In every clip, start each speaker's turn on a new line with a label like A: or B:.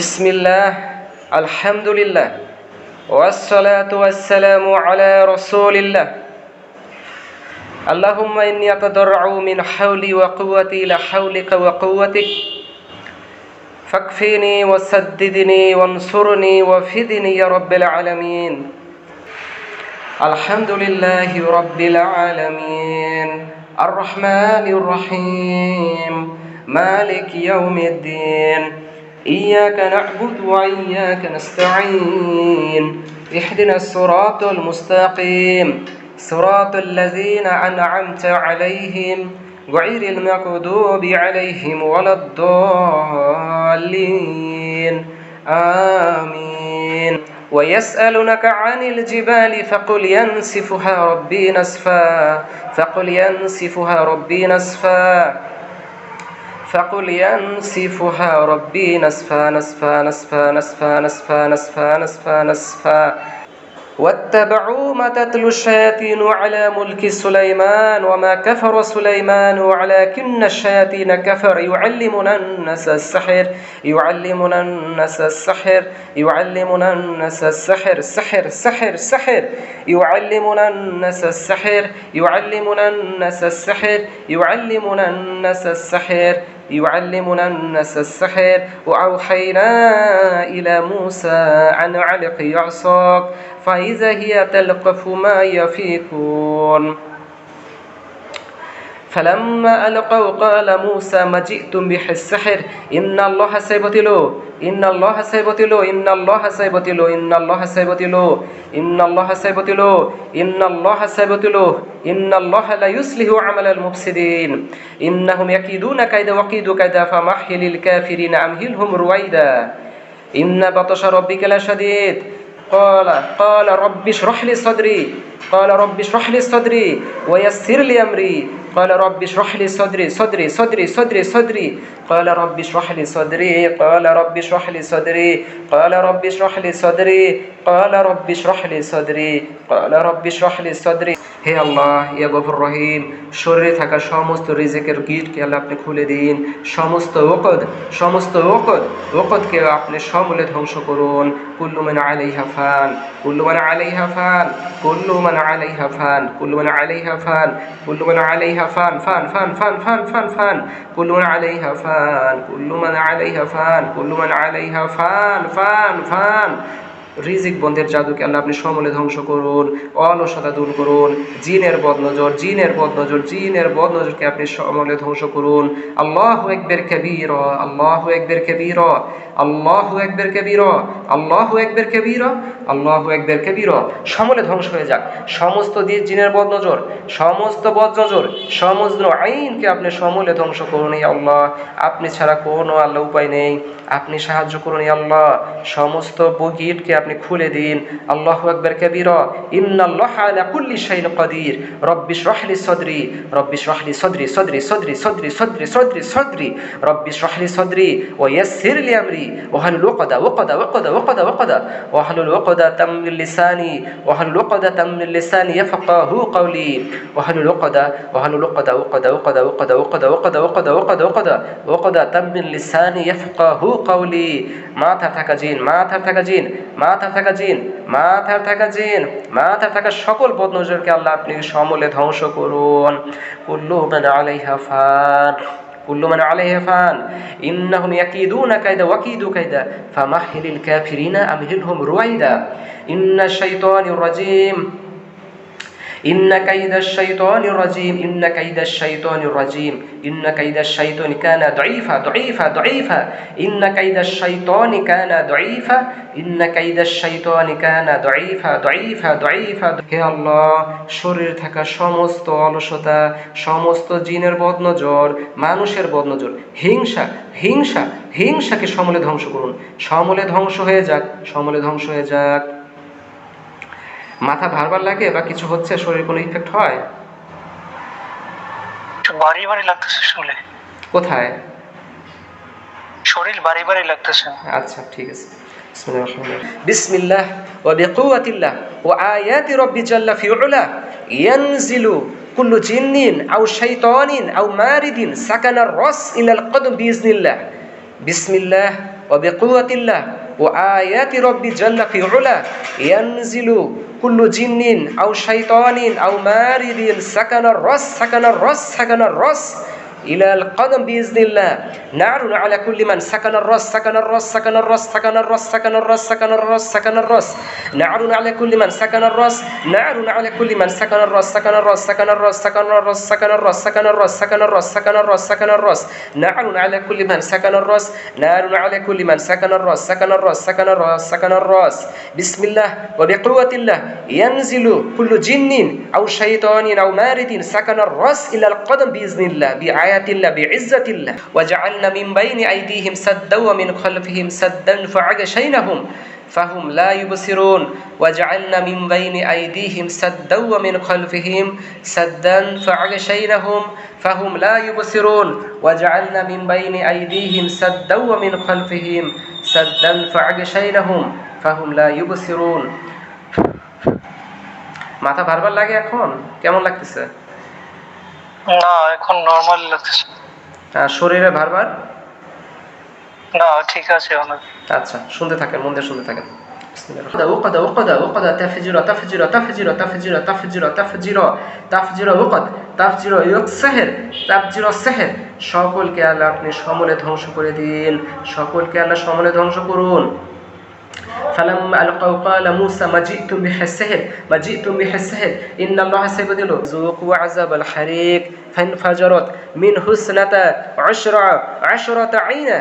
A: বিসমিল্লাহ, আলহামদুলিল্লাহ, ওয়াসসালাতু ওয়াসসালামু আলা রাসূলিল্লাহ। আল্লাহুম্মা ইন্নী আতাদাররু মিন হাওলি ওয়া কুওয়াতি ইলা হাওলিকা ওয়া কুওয়াতিক ফাকফিনি ওয়াসাদ্দিদনি ওয়ানসুরনি ওয়াফিদনি ইয়া রাব্বাল আলামিন। আলহামদুলিল্লাহি রাব্বিল আলামিন আর রহমানির রহিম মালিকি ইয়াউমিদ্দিন। إياك نعبد وإياك نستعين اهدنا الصراط المستقيم صراط الذين أنعمت عليهم غير المغضوب عليهم ولا الضالين آمين. ويسألونك عن الجبال فقل ينسفها ربي نسفا فقل ينسفها ربي نسفا فقل ينسفها ربي نسفا نسفا نسفا نسفا نسفا نسفا نسفا نسفا. واتبعوا ما تتلو الشياطين على ملك سليمان وما كفر سليمان ولكن الشياطين كفر يعلمون الناس السحر يعلمون الناس السحر يعلمون الناس السحر سحر سحر سحر يعلمون الناس السحر يعلمون الناس السحر يعلمون الناس السحر يعلمون الناس السحر. وأوحينا إلى موسى أن ألق عصاك فإذا هي تلقف ما يفيكون فلما ألقوا قال موسى ما جئتم به السحر إن الله سيبطله إن الله سيبطله إن الله سيبطله إن الله سيبطله إن الله سيبطله إن الله سيبطله إن الله لا يصلح عمل المفسدين إنهم يكيدون كيدا وكيد كيدا فمهل الكافرين أمهلهم رويدا إن بطش ربك لشديد قال رب اشرح لي صدري قال رب اشرح لي صدري ويسر لي أمري قال رب اشرح لي صدري صدري صدري صدري صدري قال رب اشرح لي صدري قال رب اشرح لي صدري قال رب اشرح لي صدري قال رب اشرح لي صدري قال رب اشرح لي صدري. হে আল্লাহ, ইয়া গফুর রহিম, শরীরে থাকা সমস্ত রিজিকের গিটকে আল্লাহ আপনি খুলে দিন। সমস্ত ওকদকে আপনি সমূলে ধ্বংস করুন। কুল্লু মান আলাইহা ফান কুল্লু মান আলাইহা ফান কুল্লু মান আলাইহা ফান কুল্লু মান আলাইহা ফান কুল্লু মান আলাইহা ফান ফান ফান ফান ফান ফান ফান কুল্লু মান আলাইহা ফান কুল্লু মান আলাইহা ফান কুল্লু মান আলাইহা ফান ফান ফান। রিজিক বন্ধের জাদুকে আল্লাহ আপনি সমূলে ধ্বংস করুন, অলসতা দূর করুন, জিনের বদনজরকে আপনি সমূলে ধ্বংস করুন। আল্লাহু আকবার কাবীরা আল্লাহু আকবার কাবীরা আল্লাহু আকবার কাবীরা আল্লাহু আকবার কাবীরা আল্লাহু আকবার কাবীরা। সমূলে ধ্বংস হয়ে যাক সমস্ত জিনের বদনজর, সমস্ত বদনজর, সমস্ত আইনকে আপনি সমূলে ধ্বংস করুন। ইয়া আল্লাহ, আপনি ছাড়া কোনো আল্লাহ উপায় নেই, আপনি সাহায্য করুন। ইয়া আল্লাহ, সমস্ত বগিটকে আপনি খুলে দিন। আল্লাহু আকবার কাবীরা ইন্নাল্লাহা আলা কুল্লি শাইইন কাদির। রব্বি ইশরাহ লি সাদরি রব্বি ইশরাহ লি সাদরি সাদরি সাদরি সাদরি সাদরি সাদরি সাদরি রব্বি ইশরাহ লি সাদরি ওয়া ইয়াসসির লি আমরি ওয়াহলুল উকদাতাম মিন লিসানি ইয়াফকাহু কওলি ওয়াহলুল উকদাতাম মিন লিসানি ইয়াফকাহু কওলি। মাথার থাকা সকল বদনজরকে আল্লাহ আপনি সমূলে ধ্বংস করুন। কুল্লু মান আলাইহা ফান ইন্নাহুম ইয়াকিদুনা কায়দা ওয়াকিদু কায়দা ফামাহহিলিল কাফিরিনা আমহিলহুম রুওয়াইদা। ইন্নাশ শাইতানির রাজীম إن كيد الشيطان الرجيم إن كيد الشيطان الرجيم إن كيد الشيطان كان ضعيفا ضعيفا ضعيفا إن كيد الشيطان كان ضعيفا إن كيد الشيطان كان ضعيفا ضعيفا ضعيفا. হে আল্লাহ, শরীরে থাকা সমস্ত অলসতা, সমস্ত জিনের বদনজর, মানুষের বদনজর, হিংসাকে সমূলে ধ্বংস করুন। সমূলে ধ্বংস হয়ে যাক। মাথা ভারবার লাগে বা কিছু হচ্ছে, শরীর কোনো ইফেক্ট হয়?
B: ভারী লাগতেছে শুনলে।
A: কোথায়?
B: শরীর ভারী লাগতেছে।
A: আচ্ছা, ঠিক আছে। বিসমিল্লাহ ওয়া বিকুওয়াতিল্লাহ ওয়া আয়াতি রাব্বি জাল্লা ফি উলা ইয়ানজিলু কুল্লু জিন্নিন আও শাইতানিন আও মারিদিন সাকানার রাস ইলাল কদম বিইজনিল্লাহ। বিসমিল্লাহ وبقوة الله وآيات ربي جل في علا ينزل كل جن أو شيطان أو مارد سكن الرأس إلى القدم بإذن الله. نار على كل من سكن الرأس نار على كل من سكن الرأس نار على كل من سكن الرأس نار على كل من سكن الرأس نار على كل من سكن الرأس. بسم الله وبقوة الله ينزل كل جن أو شيطان أو مارد سكن الرأس إلى القدم بإذن الله بآيات الله بعزة الله. وجعلنا من بين أيديهم سدا ومن خلفهم سدا فأغشيناهم فهم لا يبصرون. وجعلنا من بين أيديهم سدا ومن خلفهم سدا فأغشيناهم فهم لا يبصرون. وجعلنا من بين أيديهم سدا ومن خلفهم سدا فأغشيناهم فهم لا يبصرون. মাথা ভারবার লাগে এখন? কেমন লাগতেছে?
B: না, এখন নরমাল লাগতেছে।
A: শরীরে ভারবার?
B: না, ঠিক আছে অনেক।
A: আচ্ছা, শুনতে থাকেন, মন দিয়ে শুনতে থাকেন। وقد تفجر السحر সকলকে আল্লাহ আপনি সমূলে ধ্বংস করে দিন, সকলকে আল্লাহ সমূলে ধ্বংস করুন। فلما ألقوا قال موسى ما جئتم به السحر إن الله سيبدله ذوقوا عذاب الحريق فانفجرت منه اثنتا عشرة عينا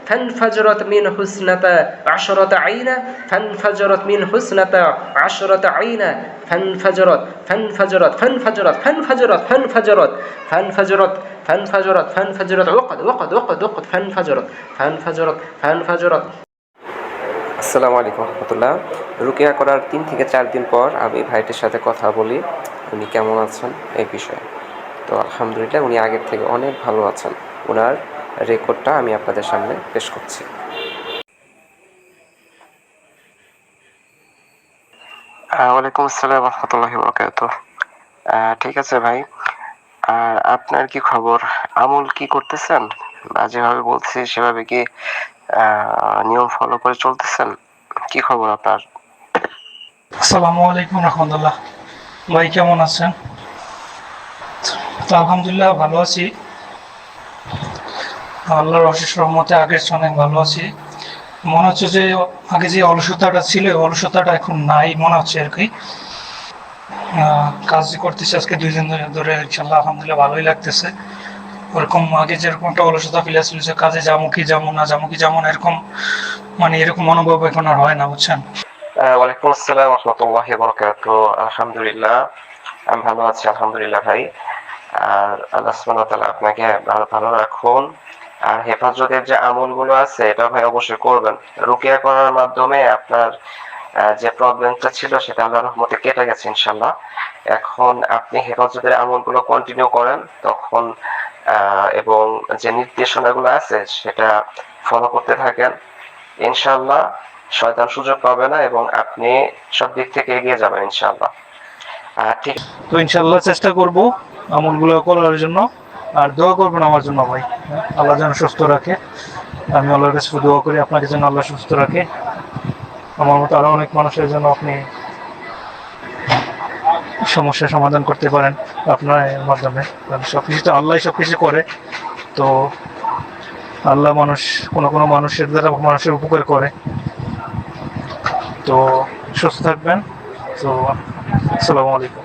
A: فانفجرت منه اثنتا عشرة عينا فانفجرت فانفجرت. আসসালামু আলাইকুম রহমতুল্লাহ। রুকিয়া করার 3 থেকে 4 দিন পর আমি ভাইটির সাথে কথা বলি উনি কেমন আছেন এই বিষয়ে। তো আলহামদুলিল্লাহ উনি আগের থেকে অনেক ভালো আছেন। ওনার রেকর্ডটা আমি আপনাদের সামনে পেশ করছি।
C: ওয়ালাইকুম আসসালাম রহমতুল্লাহি বারাকাতুহু। ঠিক আছে ভাই, আর আপনার কি খবর? আমল কি করতেছেন? যেভাবে বলছি সেভাবে কি নিয়ম ফলো করে চলতেছেন? কি খবর আপনার?
D: আসসালামু আলাইকুম রহমতুল্লাহ। ভাই কেমন আছেন? তো আলহামদুলিল্লাহ ভালো আছি, আল্লাহর অশেষ রহমতে আগের চেয়ে অনেক ভালো আছি। মনে হচ্ছে যে আগে যে অলসতাটা ছিল অলসতাটা এখন নাই মনে হচ্ছে আর কি। কাজ করতেছি আজকে 2 দিন ধরে, ইনশাল্লাহ আলহামদুলিল্লাহ ভালোই লাগতেছে। ওরকম আগে যেরকম একটা অলসতা ফিল আসছিল যে কাজে যাবো কি যাবো না এরকম, মানে এরকম অনুভব এখন আর হয় না, বুঝছেন?
C: ওয়ালাইকুম আসসালাম রহমতুল্লাহি বারাকাতুহু। আলহামদুলিল্লাহ আমি ভালো আছি, আলহামদুলিল্লাহ ভাই। আর আল্লাহ সুবহানাহু ওয়া তাআলা আপনাকে ভালো রাখুন। আর হেফাজতের যে আমলগুলো আছে এটা ভাই অবশ্যই করবেন। রুকিয়া করার মাধ্যমে আপনার যে প্রবলেমটা ছিল সেটা আল্লাহর রহমতে কেটে গেছে ইনশাআল্লাহ। এখন আপনি হেফাজতের আমলগুলো কন্টিনিউ করেন তখন, এবং যে নির্দেশনাগুলো আছে সেটা ফলো করতে থাকেন, ইনশাআল্লাহ শয়তান সুযোগ পাবে না এবং আপনি সব দিক থেকে এগিয়ে যাবেন ইনশাআল্লাহ। ঠিক,
D: তো ইনশাআল্লাহ চেষ্টা করব আমলগুলো করার জন্য। আর দোয়া করবেন আমার জন্য ভাই, আল্লাহ যেন সুস্থ রাখে। আমি আল্লাহর কাছে দোয়া করি আপনাকে যেন আল্লাহ সুস্থ রাখে। আমার মতো আরো অনেক মানুষের জন্য আপনি সমস্যার সমাধান করতে পারেন আপনার মাধ্যমে। সবকিছু তো আল্লাহ সবকিছু করে, তো আল্লাহ কোনো মানুষের দ্বারা মানুষের উপকার করে। তো সুস্থ থাকবেন। তো আসসালামু আলাইকুম।